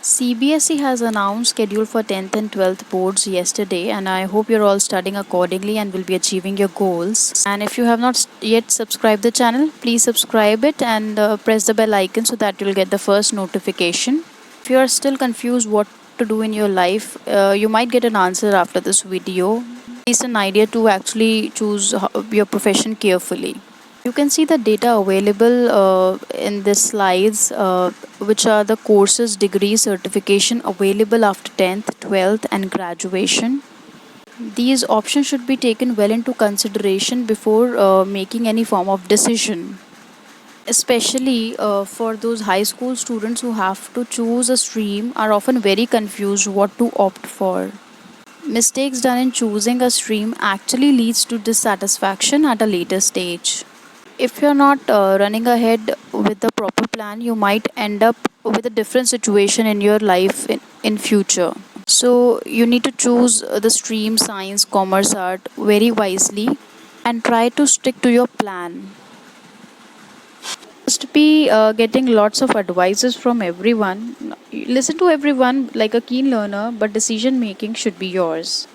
CBSE has announced schedule for 10th and 12th boards yesterday, and I hope you're all studying accordingly and will be achieving your goals. And if you have not yet subscribed the channel, please subscribe it and press the bell icon so that you'll get the first notification. If you are still confused what to do in your life, you might get an answer after this video. It's an idea to actually choose your profession carefully. You can see the data available in the slides, which are the courses, degree, certification available after 10th, 12th and graduation. These options should be taken well into consideration before making any form of decision. Especially for those high school students who have to choose a stream are often very confused what to opt for. Mistakes done in choosing a stream actually leads to dissatisfaction at a later stage. If you're not running ahead with the proper plan, you might end up with a different situation in your life in future. So you need to choose the stream science, commerce, art very wisely and try to stick to your plan. Must be getting lots of advices from everyone. Listen to everyone like a keen learner, but decision making should be yours.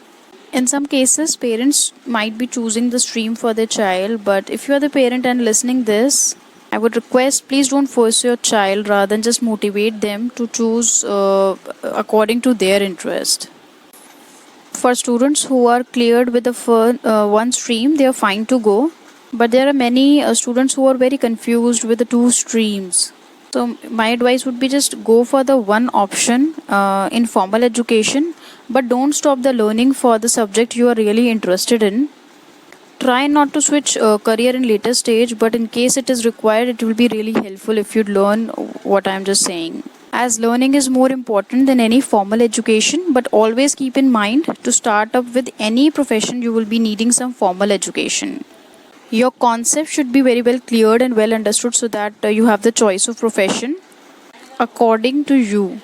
In some cases, parents might be choosing the stream for their child, but if you are the parent and listening this, I would request please don't force your child rather than just motivate them to choose according to their interest. For students who are cleared with the one stream, they are fine to go, but there are many students who are very confused with the two streams. So my advice would be just go for the one option in formal education, but don't stop the learning for the subject you are really interested in. Try not to switch career in later stage, but in case it is required, it will be really helpful if you learn what I am just saying. As learning is more important than any formal education, but always keep in mind to start up with any profession you will be needing some formal education. Your concept should be very well cleared and well understood so that you have the choice of profession according to you.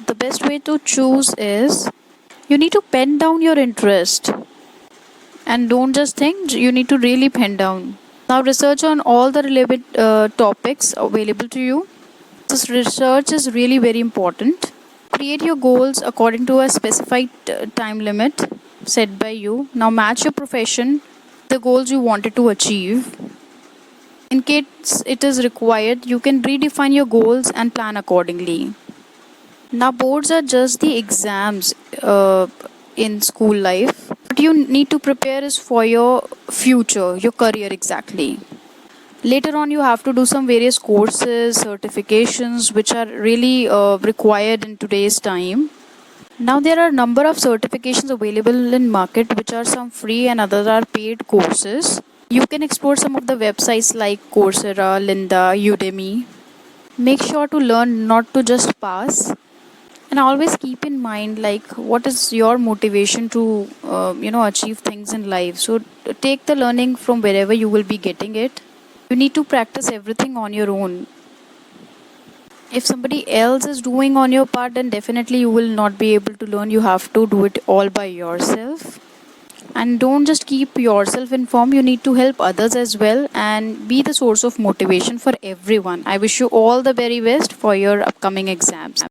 The best way to choose is you need to pen down your interest and don't just think, you need to really pen down. Now research on all the relevant topics available to you. This research is really very important. Create your goals according to a specified time limit set by you. Now match your profession, the goals you wanted to achieve. In case it is required, you can redefine your goals and plan accordingly. Now boards are just the exams in school life. What you need to prepare is for your future, your career exactly. Later on you have to do some various courses, certifications which are really required in today's time. Now there are a number of certifications available in market which are some free and others are paid courses. You can explore some of the websites like Coursera, Lynda, Udemy. Make sure to learn, not to just pass. And always keep in mind like what is your motivation to achieve things in life. So take the learning from wherever you will be getting it. You need to practice everything on your own. If somebody else is doing on your part, then definitely you will not be able to learn. You have to do it all by yourself. And don't just keep yourself informed, you need to help others as well and be the source of motivation for everyone. I wish you all the very best for your upcoming exams.